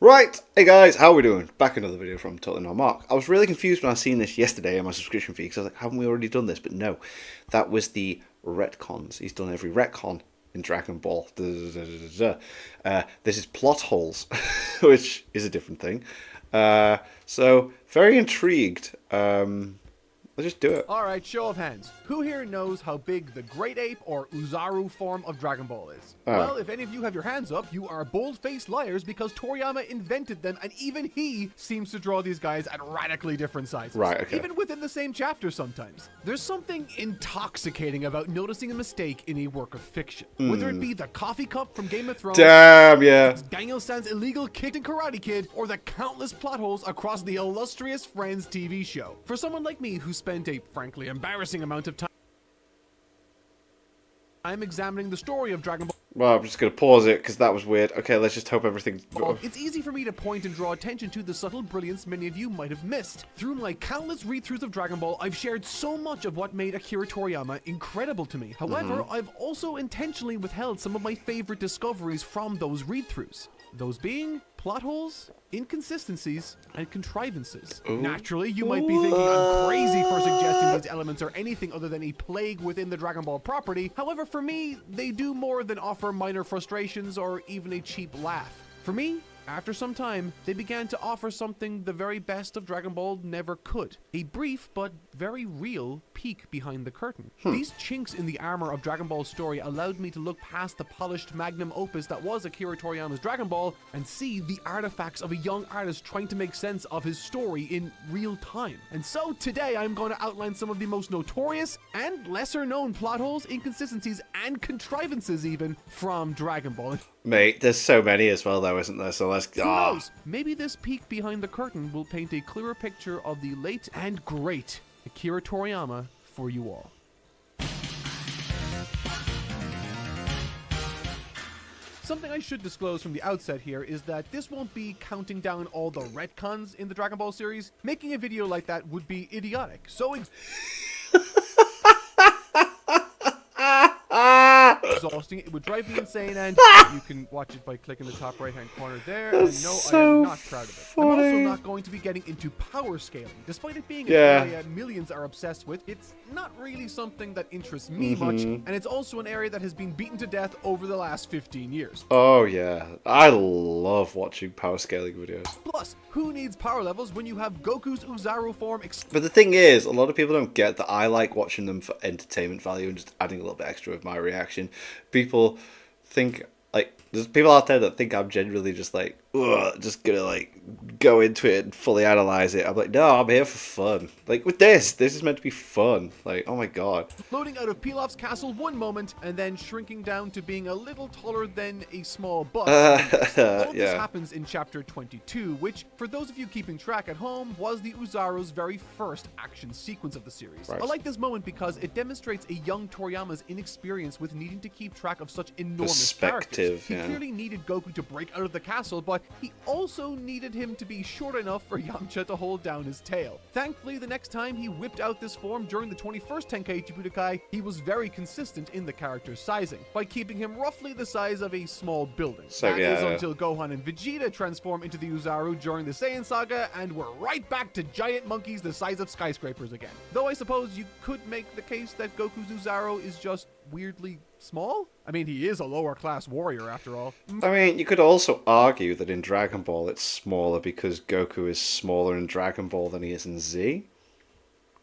Right, hey guys, how are we doing? Back another video from Totally Not Mark. I was really confused when I seen this yesterday in my subscription feed because I was like, haven't we already done this? But no, that was the retcons. He's done every retcon in Dragon Ball. This is plot holes, which is a different thing. So very intrigued. Let's just do it. Alright, show of hands. Who here knows how big the Great Ape or Uzaru form of Dragon Ball is? Well, if any of you have your hands up, you are bold-faced liars because Toriyama invented them and even he seems to draw these guys at radically different sizes. Right, okay. Even within the same chapter sometimes. There's something intoxicating about noticing a mistake in a work of fiction. Whether it be the coffee cup from Game of Thrones, Damn, yeah. Daniel-san's illegal kick in Karate Kid, or the countless plot holes across the illustrious Friends TV show. For someone like me who spent a frankly embarrassing amount of time examining the story of Dragon Ball. Well, I'm just going to pause it because that was weird. Okay, let's just hope everything... It's easy for me to point and draw attention to the subtle brilliance many of you might have missed. Through my countless read-throughs of Dragon Ball, I've shared so much of what made Akira Toriyama incredible to me. However, I've also intentionally withheld some of my favorite discoveries from those read-throughs. Those being plot holes, inconsistencies, and contrivances. Naturally, you might be thinking I'm crazy for suggesting these elements are anything other than a plague within the Dragon Ball property. However, for me, they do more than offer minor frustrations or even a cheap laugh. For me, after some time, they began to offer something the very best of Dragon Ball never could. A brief but very real peek behind the curtain. These chinks in the armor of Dragon Ball's story allowed me to look past the polished magnum opus that was Akira Toriyama's Dragon Ball and see the artifacts of a young artist trying to make sense of his story in real time. And so today I'm going to outline some of the most notorious and lesser known plot holes, inconsistencies, and contrivances even from Dragon Ball. Mate, there's so many as well though, isn't there? So let's... Who knows? Maybe this peek behind the curtain will paint a clearer picture of the late and great Akira Toriyama for you all. Something I should disclose from the outset here is that this won't be counting down all the retcons in the Dragon Ball series. Making a video like that would be idiotic. So exhausting, it would drive me insane, and you can watch it by clicking the top right hand corner there. And no, I am not proud of it. I'm also not going to be getting into power scaling. Despite it being an area millions are obsessed with, it's not really something that interests me much, and it's also an area that has been beaten to death over the last 15 years. Oh yeah, I love watching power scaling videos. Plus, who needs power levels when you have Goku's Uzaru form? But the thing is, a lot of people don't get that I like watching them for entertainment value and just adding a little bit extra of my reaction. People think, like, there's people out there that think I'm generally just like, ugh, just gonna like go into it and fully analyze it. I'm like, no, I'm here for fun. Like with this is meant to be fun. Like, oh my god. Loading out of Pilaf's castle one moment and then shrinking down to being a little taller than a small bus. All this happens in chapter 22, which, for those of you keeping track at home, was the Uzaru's very first action sequence of the series. Right. I like this moment because it demonstrates a young Toriyama's inexperience with needing to keep track of such enormous characters. He clearly needed Goku to break out of the castle, but he also needed him to be short enough for Yamcha to hold down his tail. Thankfully, the next time he whipped out this form during the 21st Tenkaichi Budokai, he was very consistent in the character's sizing, by keeping him roughly the size of a small building. That is until Gohan and Vegeta transform into the Uzaru during the Saiyan Saga, and we're right back to giant monkeys the size of skyscrapers again. Though I suppose you could make the case that Goku's Uzaru is just weirdly small? I mean, he is a lower class warrior after all. I mean, you could also argue that in Dragon Ball it's smaller because Goku is smaller in Dragon Ball than he is in Z.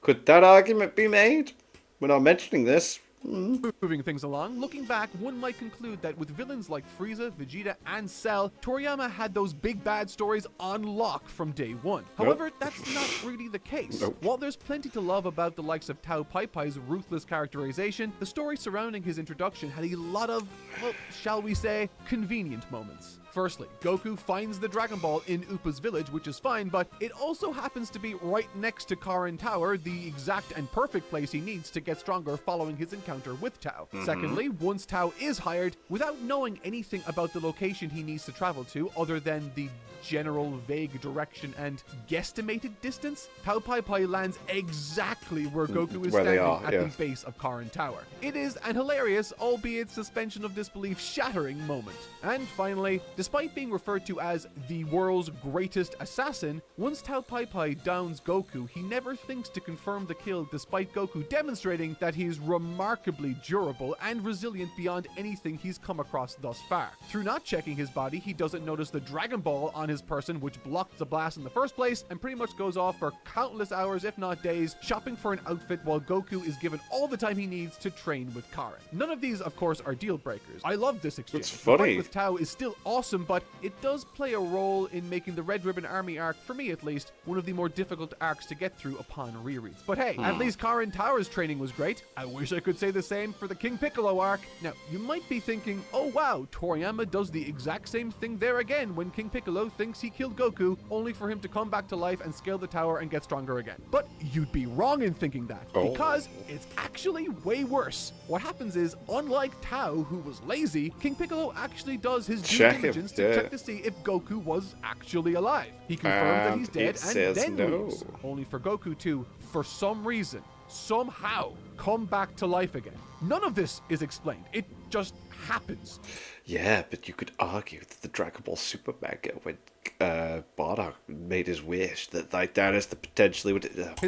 Could that argument be made? We're not mentioning this. Moving things along, looking back, one might conclude that with villains like Frieza, Vegeta, and Cell, Toriyama had those big bad stories on lock from day one. However, that's not really the case. While there's plenty to love about the likes of Tao Pai Pai's ruthless characterization, the story surrounding his introduction had a lot of, well, shall we say, convenient moments. Firstly, Goku finds the Dragon Ball in Upa's village, which is fine, but it also happens to be right next to Karin Tower, the exact and perfect place he needs to get stronger following his encounter with Tao. Secondly, once Tao is hired, without knowing anything about the location he needs to travel to, other than the general vague direction and guesstimated distance, Tao Pai Pai lands exactly where Goku is standing at the base of Karin Tower. It is an hilarious, albeit suspension of disbelief shattering moment. And finally, Despite being referred to as the world's greatest assassin, once Tao Pai Pai downs Goku, he never thinks to confirm the kill, despite Goku demonstrating that he's remarkably durable and resilient beyond anything he's come across thus far. Through not checking his body, he doesn't notice the Dragon Ball on his person, which blocked the blast in the first place, and pretty much goes off for countless hours, if not days, shopping for an outfit while Goku is given all the time he needs to train with Karen. None of these, of course, are deal breakers. I love this exchange. It's funny. The fight with Tao is still awesome, but it does play a role in making the Red Ribbon Army arc, for me at least, one of the more difficult arcs to get through upon rereads. But hey, at least Karen Tower's training was great. I wish I could say the same for the King Piccolo arc. Now, you might be thinking, oh wow, Toriyama does the exact same thing there again when King Piccolo thinks he killed Goku, only for him to come back to life and scale the tower and get stronger again. But you'd be wrong in thinking that, because it's actually way worse. What happens is, unlike Tao, who was lazy, King Piccolo actually does his due diligence to check to see if Goku was actually alive. He confirms that he's dead and then leaves, only for Goku to, for some reason, somehow, come back to life again. None of this is explained. It just happens. Yeah, but you could argue that the Dragon Ball Super manga, when Bardock made his wish, that like that is the potentially would.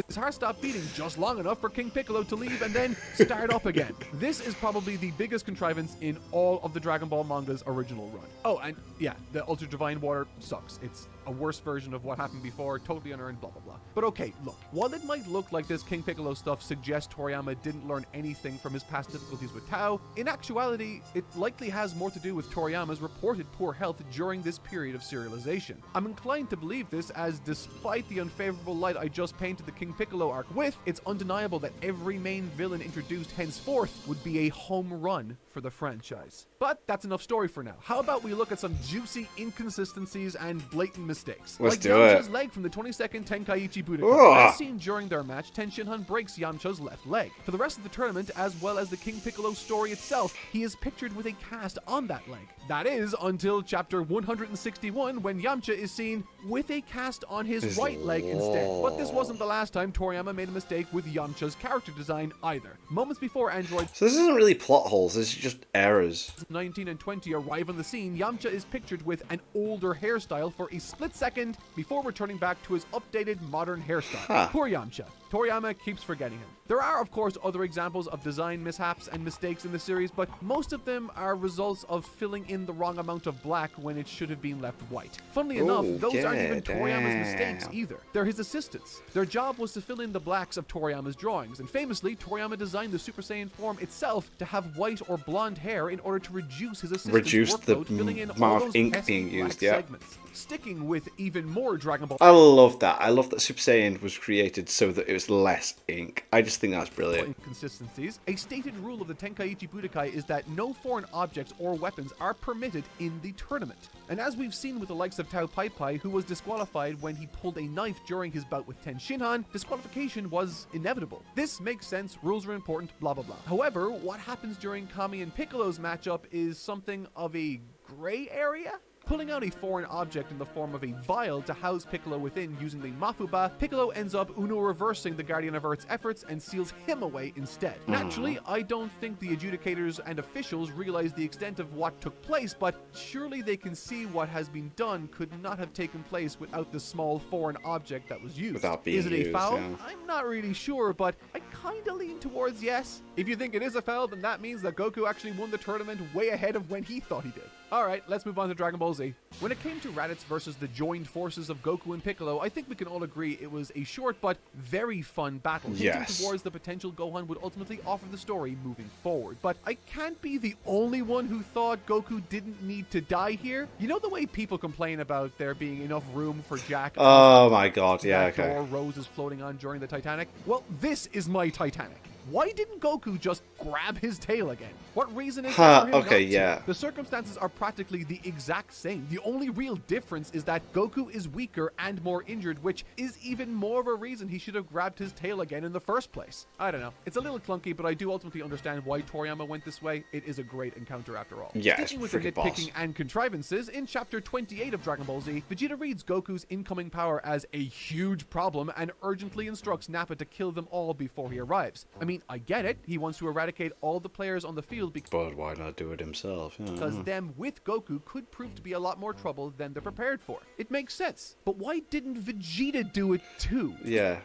His heart stopped beating just long enough for King Piccolo to leave and then start up again. This is probably the biggest contrivance in all of the Dragon Ball manga's original run. Oh, and yeah, the Ultra Divine Water sucks. It's a worse version of what happened before, totally unearned, blah blah blah. But okay, look, while it might look like this King Piccolo stuff suggests Toriyama didn't learn anything from his past difficulties with Tao, in actuality, it likely has more to do with Toriyama's reported poor health during this period of serialization. I'm inclined to believe this, as despite the unfavorable light I just painted the King Piccolo arc with, it's undeniable that every main villain introduced henceforth would be a home run for the franchise. But that's enough story for now. How about we look at some juicy inconsistencies and blatant mistakes? Let's like do Yamcha's it. leg from the 22nd Tenkaichi Budokai. As seen during their match, Ten Shinhan breaks Yamcha's left leg. For the rest of the tournament, as well as the King Piccolo story itself, he is pictured with a cast on that leg. That is, until chapter 161, when Yamcha is seen with a cast on his right leg instead. But this wasn't the last time Toriyama made a mistake with Yamcha's character design either. Moments before Android So this isn't really plot holes, this is just errors. 19 and 20 arrive on the scene, Yamcha is pictured with an older hairstyle for a split second before returning back to his updated modern hairstyle. Poor Yamcha. Toriyama keeps forgetting him. There are, of course, other examples of design mishaps and mistakes in the series, but most of them are results of filling in the wrong amount of black when it should have been left white. Funnily enough, those aren't even Toriyama's mistakes either. They're his assistants. Their job was to fill in the blacks of Toriyama's drawings, and famously, Toriyama designed the Super Saiyan form itself to have white or blonde hair in order to reduce his assistant's workload, filling in all amount those of ink pesky being used, black segments. Sticking with even more Dragon Ball I love that. I love that Super Saiyan was created so that it was less ink. I just think that's brilliant. inconsistencies, a stated rule of the Tenkaichi Budokai is that no foreign objects or weapons are permitted in the tournament. And as we've seen with the likes of Tao Pai Pai, who was disqualified when he pulled a knife during his bout with Ten Shinhan, disqualification was inevitable. This makes sense, rules are important, blah blah blah. However, what happens during Kami and Piccolo's matchup is something of a gray area? Pulling out a foreign object in the form of a vial to house Piccolo within using the Mafuba, Piccolo ends up Uno reversing the Guardian of Earth's efforts and seals him away instead. Naturally, I don't think the adjudicators and officials realize the extent of what took place, but surely they can see what has been done could not have taken place without the small foreign object that was used. Without being Is it a used, foul? yeah. I'm not really sure, but I kinda lean towards yes. If you think it is a foul, then that means that Goku actually won the tournament way ahead of when he thought he did. Alright, let's move on to Dragon Ball Z. When it came to Raditz versus the joined forces of Goku and Piccolo, I think we can all agree it was a short but very fun battle, hinting Yes. towards the potential Gohan would ultimately offer the story moving forward. But I can't be the only one who thought Goku didn't need to die here. You know the way people complain about there being enough room for Jack Oh my god, yeah, that okay. door Rose is floating on during the Titanic? Well, this is my Titanic. Why didn't Goku just grab his tail again? What reason is there for him okay, not to? yeah. The circumstances are practically the exact same. The only real difference is that Goku is weaker and more injured, which is even more of a reason he should have grabbed his tail again in the first place. I don't know. It's a little clunky, but I do ultimately understand why Toriyama went this way. It is a great encounter after all. Yeah, Sticking it's with the freaking nitpicking boss. and contrivances, in chapter 28 of Dragon Ball Z, Vegeta reads Goku's incoming power as a huge problem and urgently instructs Nappa to kill them all before he arrives. I mean, mean, I get it. He wants to eradicate all the players on the field But why not do it himself? Yeah. because them with Goku could prove to be a lot more trouble than they're prepared for. It makes sense. But why didn't Vegeta do it too? Yeah.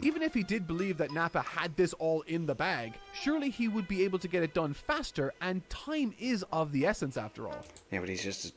Even if he did believe that Nappa had this all in the bag, surely he would be able to get it done faster, and time is of the essence after all. Yeah, but he's just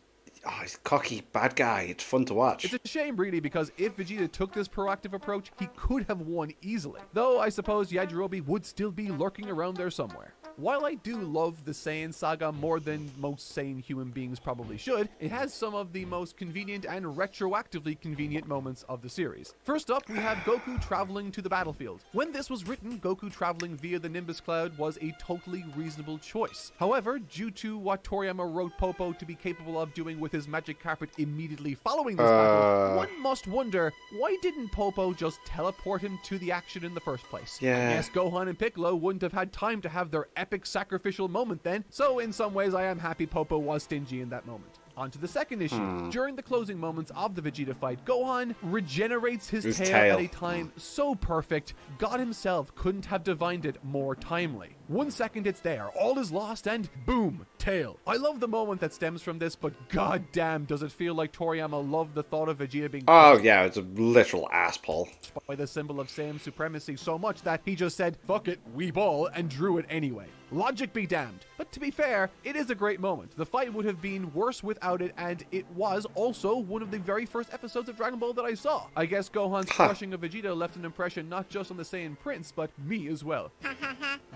he's a cocky bad guy. It's fun to watch. It's a shame, really, because if Vegeta took this proactive approach, he could have won easily. Though I suppose Yajirobe would still be lurking around there somewhere. While I do love the Saiyan saga more than most sane human beings probably should, it has some of the most convenient and retroactively convenient moments of the series. First up, we have Goku traveling to the battlefield. When this was written, Goku traveling via the Nimbus Cloud was a totally reasonable choice. However, due to what Toriyama wrote Popo to be capable of doing with his magic carpet immediately following this battle, one must wonder, why didn't Popo just teleport him to the action in the first place? Yeah. Yes, Gohan and Piccolo wouldn't have had time to have their epic sacrificial moment then, so in some ways I am happy Popo was stingy in that moment. On to the second issue. During the closing moments of the Vegeta fight, Gohan regenerates his tail at a time so perfect, God himself couldn't have divined it more timely. 1 second it's there, all is lost, and boom, tail. I love the moment that stems from this, but goddamn does it feel like Toriyama loved the thought of Vegeta being yeah, it's a literal ass pull. by the symbol of Saiyan supremacy so much that he just said, fuck it, we ball, and drew it anyway. Logic be damned. But to be fair, it is a great moment. The fight would have been worse without it, and it was also one of the very first episodes of Dragon Ball that I saw. I guess Gohan's crushing of Vegeta left an impression not just on the Saiyan Prince, but me as well.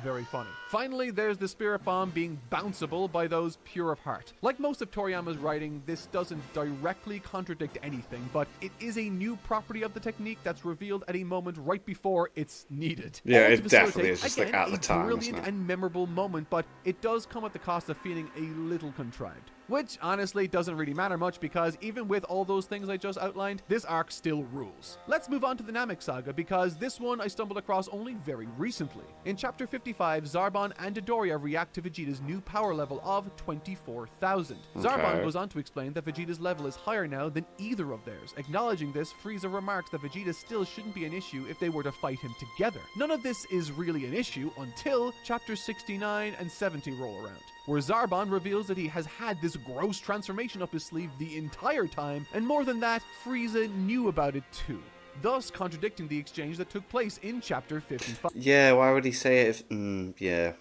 Very funny. Finally, there's the Spirit Bomb being bounceable by those pure of heart. Like most of Toriyama's writing, this doesn't directly contradict anything, but it is a new property of the technique that's revealed at a moment right before it's needed. Yeah, All it to definitely is facilitate, just like at the time, brilliant isn't it? and memorable moment, but it does come at the cost of feeling a little contrived. Which, honestly, doesn't really matter much because even with all those things I just outlined, this arc still rules. Let's move on to the Namek Saga because this one I stumbled across only very recently. In Chapter 55, Zarbon and Dodoria react to Vegeta's new power level of 24,000. Zarbon goes on to explain that Vegeta's level is higher now than either of theirs. Acknowledging this, Frieza remarks that Vegeta still shouldn't be an issue if they were to fight him together. None of this is really an issue until Chapters 69 and 70 roll around, where Zarbon reveals that he has had this gross transformation up his sleeve the entire time, and more than that, Frieza knew about it too, thus contradicting the exchange that took place in Chapter 55. Yeah, why would he say it if...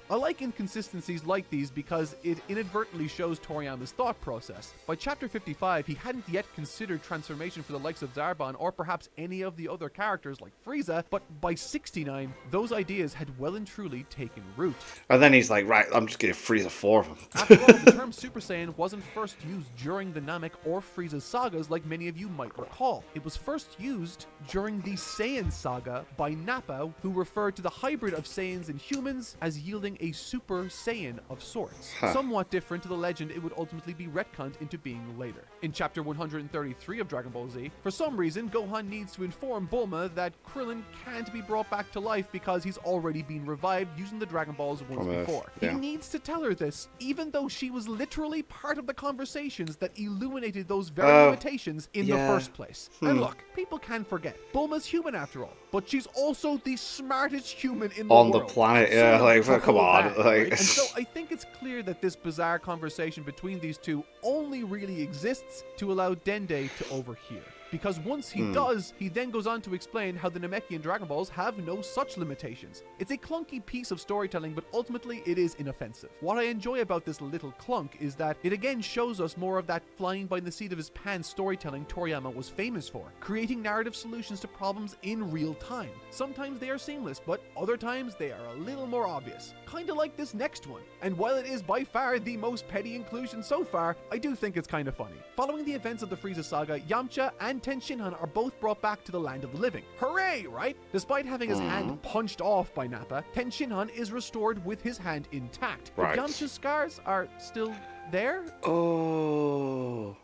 I like inconsistencies like these because it inadvertently shows Toriyama's thought process. By Chapter 55, he hadn't yet considered transformation for the likes of Zarbon or perhaps any of the other characters like Frieza, but by 69, those ideas had well and truly taken root. And then he's like, right, I'm just going to Frieza 4 of them. After all, the term Super Saiyan wasn't first used during the Namek or Frieza sagas like many of you might recall. It was first used during the Saiyan saga by Nappa, who referred to the hybrid of Saiyans and humans as yielding a Super Saiyan of sorts. Somewhat different to the legend it would ultimately be retconned into being later. In Chapter 133 of Dragon Ball Z, for some reason, Gohan needs to inform Bulma that Krillin can't be brought back to life because he's already been revived using the Dragon Balls once before. Yeah. He needs to tell her this, even though she was literally part of the conversations that illuminated those very limitations in the first place. And look, people can forget. Bulma's human after all, but she's also the smartest human in the On world. the planet, So yeah, like, to come hold on, back, like... right? And so I think it's clear that this bizarre conversation between these two only really exists to allow Dende to overhear. Because once he does, he then goes on to explain how the Namekian Dragon Balls have no such limitations. It's a clunky piece of storytelling, but ultimately it is inoffensive. What I enjoy about this little clunk is that it again shows us more of that flying by the seat of his pants storytelling Toriyama was famous for, creating narrative solutions to problems in real time. Sometimes they are seamless, but other times they are a little more obvious. Kinda like this next one. And while it is by far the most petty inclusion so far, I do think it's kinda funny. Following the events of the Frieza saga, Yamcha and Ten Shinhan are both brought back to the land of the living. Hooray, right? Despite having his hand punched off by Nappa, Ten Shinhan is restored with his hand intact. Right. But Yamcha's scars are still there? Oh,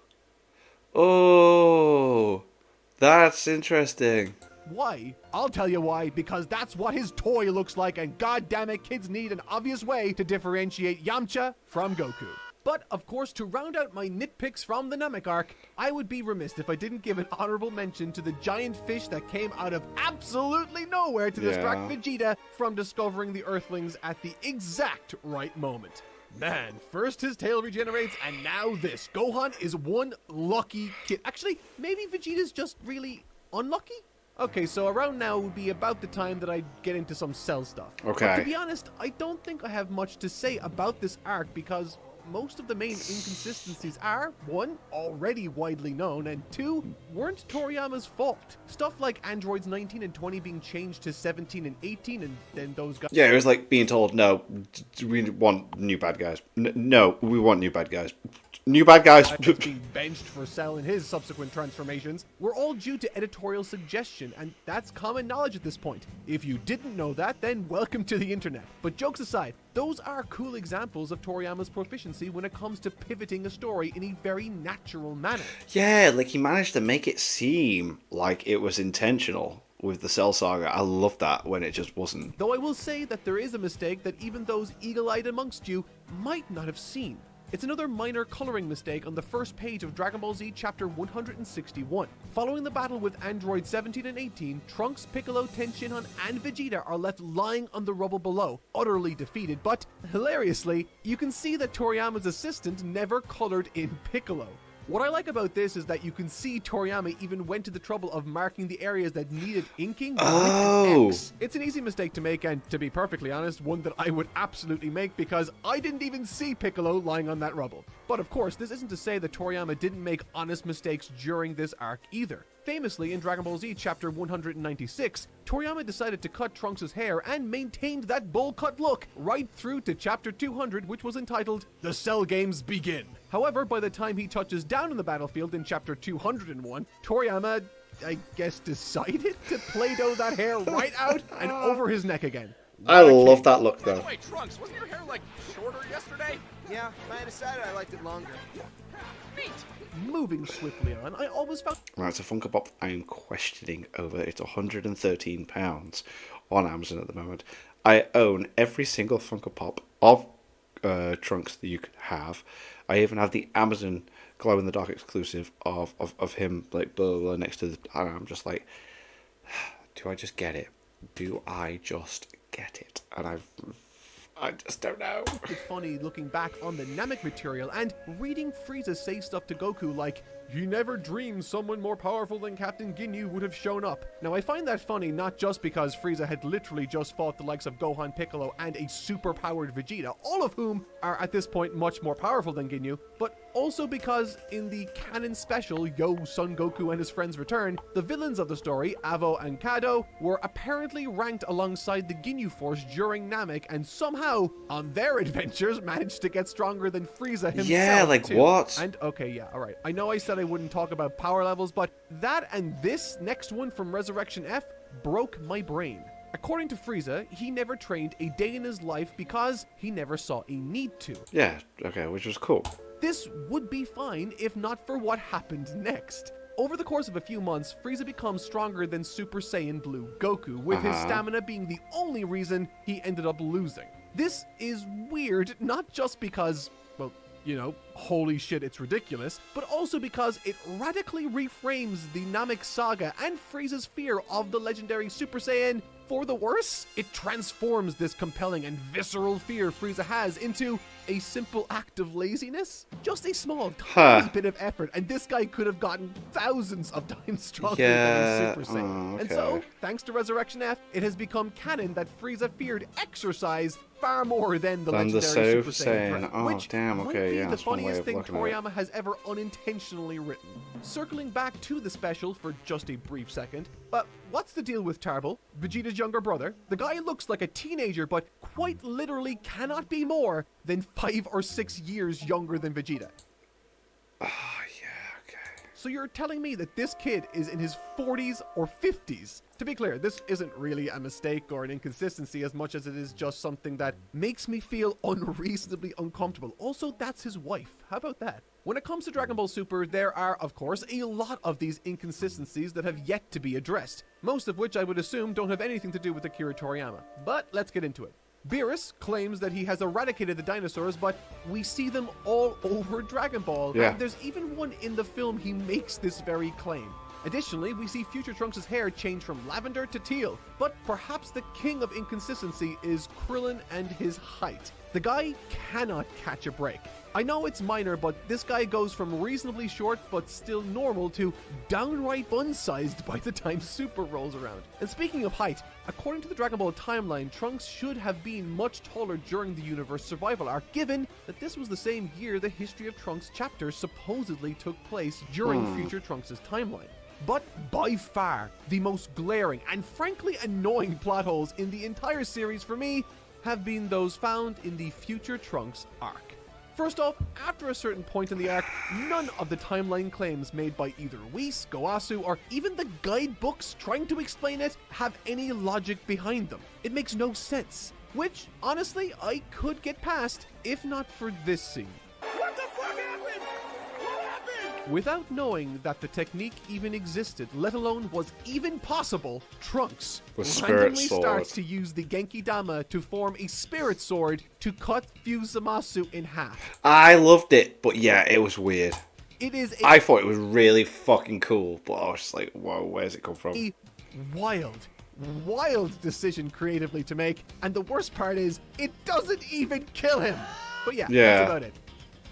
that's interesting. Why? I'll tell you why, because that's what his toy looks like, and goddammit, kids need an obvious way to differentiate Yamcha from Goku. But, of course, to round out my nitpicks from the Namek arc, I would be remiss if I didn't give an honorable mention to the giant fish that came out of absolutely nowhere to distract Vegeta from discovering the Earthlings at the exact right moment. Man, first his tail regenerates, and now this. Gohan is one lucky kid. Actually, maybe Vegeta's just really unlucky? Okay, so around now would be about the time that I get into some Cell stuff. Okay. But to be honest, I don't think I have much to say about this arc because most of the main inconsistencies are, one, already widely known, and two, weren't Toriyama's fault. Stuff like androids 19 and 20 being changed to 17 and 18, and then those guys... Yeah, it was like being told, no, we want new bad guys. No, we want new bad guys. New bad guys. being benched for Cell in his subsequent transformations were all due to editorial suggestion, and that's common knowledge at this point. If you didn't know that, then welcome to the internet. But jokes aside, those are cool examples of Toriyama's proficiency when it comes to pivoting a story in a very natural manner. Yeah, like he managed to make it seem like it was intentional with the Cell Saga. I love that when it just wasn't. Though I will say that there is a mistake that even those eagle-eyed amongst you might not have seen. It's another minor coloring mistake on the first page of Dragon Ball Z chapter 161. Following the battle with Android 17 and 18, Trunks, Piccolo, Tenshinhan, and Vegeta are left lying on the rubble below, utterly defeated, but, hilariously, you can see that Toriyama's assistant never colored in Piccolo. What I like about this is that you can see Toriyama even went to the trouble of marking the areas that needed inking with an X. It's an easy mistake to make, and to be perfectly honest, one that I would absolutely make because I didn't even see Piccolo lying on that rubble. But of course, this isn't to say that Toriyama didn't make honest mistakes during this arc either. Famously, in Dragon Ball Z chapter 196, Toriyama decided to cut Trunks' hair and maintained that bowl cut look right through to chapter 200, which was entitled The Cell Games Begin. However, by the time he touches down on the battlefield in chapter 201, Toriyama, I guess, decided to Play-Doh that hair right out and over his neck again. I love that look, By though. the way, Trunks, wasn't your hair, like, shorter yesterday? Yeah, I decided I liked it longer. Neat. Moving swiftly on, I always found... Right, it's a Funko Pop I'm questioning over. It's £113 on Amazon at the moment. I own every single Funko Pop of Trunks that you could have. I even have the Amazon glow in the dark exclusive of him, like, blah, blah, blah, next to the... And I'm just like, do I just get it? Do I just get it? And I just don't know. It's funny looking back on the Namek material and reading Frieza say stuff to Goku like, "He never dreamed someone more powerful than Captain Ginyu would have shown up." Now I find that funny not just because Frieza had literally just fought the likes of Gohan, Piccolo, and a super-powered Vegeta, all of whom are at this point much more powerful than Ginyu, but also because in the canon special, Yo, Son Goku and His Friends Return, the villains of the story, Avo and Kado, were apparently ranked alongside the Ginyu Force during Namek, and somehow, on their adventures, managed to get stronger than Frieza himself. Yeah, like too. what? And okay, yeah, alright. I know I said I wouldn't talk about power levels, but that and this next one from Resurrection F broke my brain. According to Frieza, he never trained a day in his life because he never saw a need to. Yeah, okay, which was cool. This would be fine if not for what happened next. Over the course of a few months, Frieza becomes stronger than Super Saiyan Blue Goku, with his stamina being the only reason he ended up losing. This is weird, not just because, well, you know, holy shit, it's ridiculous, but also because it radically reframes the Namek saga and Frieza's fear of the legendary Super Saiyan for the worse. It transforms this compelling and visceral fear Frieza has into a simple act of laziness. Just a small, tiny bit of effort, and this guy could have gotten thousands of times stronger than a Super Saiyan. And so, okay. thanks to Resurrection F, it has become canon that Frieza feared exercise far more than the legendary Super Saiyan threat, Oh, which damn, might okay, be yeah, the that's one way funniest of thing looking at it. Toriyama has ever unintentionally written. Circling back to the special for just a brief second, but what's the deal with Tarble, Vegeta's younger brother? The guy looks like a teenager, but quite literally cannot be more than 5 or 6 years younger than Vegeta. Oh, yeah, okay. So you're telling me that this kid is in his 40s or 50s? To be clear, this isn't really a mistake or an inconsistency as much as it is just something that makes me feel unreasonably uncomfortable. Also, that's his wife. How about that? When it comes to Dragon Ball Super, there are, of course, a lot of these inconsistencies that have yet to be addressed, most of which I would assume don't have anything to do with Akira Toriyama. But let's get into it. Beerus claims that he has eradicated the dinosaurs, but we see them all over Dragon Ball. Yeah. And there's even one in the film he makes this very claim. Additionally, we see future Trunks' hair change from lavender to teal, but perhaps the king of inconsistency is Krillin and his height. The guy cannot catch a break. I know it's minor, but this guy goes from reasonably short but still normal to downright bun-sized by the time Super rolls around. And speaking of height, according to the Dragon Ball timeline, Trunks should have been much taller during the universe survival arc, given that this was the same year the History of Trunks chapter supposedly took place during future Trunks' timeline. But by far, the most glaring and frankly annoying plot holes in the entire series for me have been those found in the future Trunks arc. First off, after a certain point in the arc, none of the timeline claims made by either Whis, Goasu, or even the guidebooks trying to explain it have any logic behind them. It makes no sense, which, honestly, I could get past if not for this scene. What the fuck happened? What happened? Without knowing that the technique even existed, let alone was even possible, Trunks With Spirit randomly Sword. starts to use the Genki Dama to form a Spirit Sword to cut Fusamasu in half. I loved it, but yeah, it was weird. It is I thought it was really fucking cool, but I was just like, whoa, where's it come from? a wild decision creatively to make, and the worst part is, it doesn't even kill him. But yeah, Yeah. that's about it.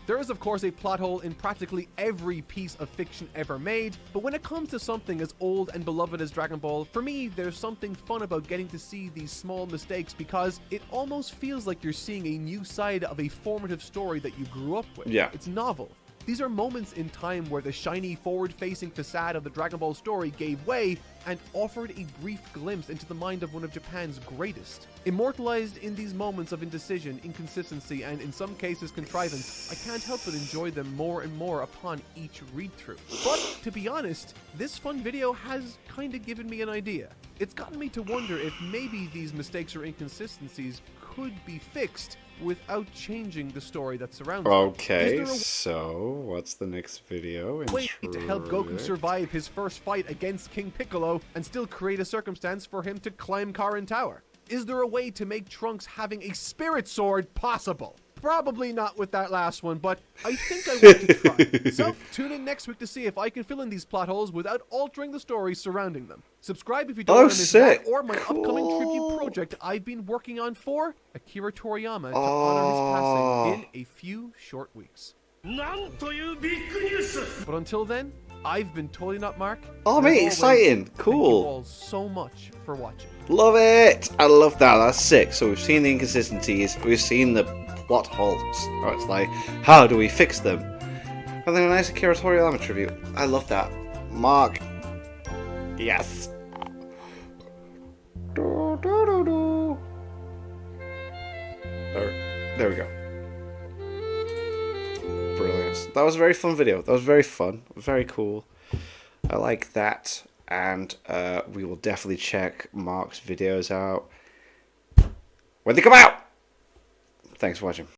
There is, of course, a plot hole in practically every piece of fiction ever made, but when it comes to something as old and beloved as Dragon Ball, for me, there's something fun about getting to see these small mistakes because it almost feels like you're seeing a new side of a formative story that you grew up with. Yeah. It's novel. These are moments in time where the shiny, forward-facing facade of the Dragon Ball story gave way and offered a brief glimpse into the mind of one of Japan's greatest. Immortalized in these moments of indecision, inconsistency, and in some cases contrivance, I can't help but enjoy them more and more upon each read-through. But, to be honest, this fun video has kinda given me an idea. It's gotten me to wonder if maybe these mistakes or inconsistencies could be fixed without changing the story that surrounds them. Okay, Is there a so what's the next video? way to help Goku Intro- survive his first fight against King Piccolo and still create a circumstance for him to climb Karin Tower? Is there a way to make Trunks having a Spirit Sword possible? Probably not with that last one, but I think I want to try. So, tune in next week to see if I can fill in these plot holes without altering the story surrounding them. Subscribe if you don't Oh, want to miss sick. that or my upcoming tribute Cool. project I've been working on for Akira Toriyama to honor his passing in a few short weeks. なんというビッグニュース But until then, I've been Totally Not Mark. Oh, and mate, as always, exciting. Thank you Cool. all so much for watching. Love it! I love that. That's sick. So we've seen the inconsistencies, we've seen the plot holes. Or it's like, how do we fix them? And then a nice Akira Toriyama tribute. I love that. Mark. Yes. There we go. Brilliant. That was a very fun video. That was very fun. Very cool. I like that. And we will definitely check Mark's videos out when they come out. Thanks for watching.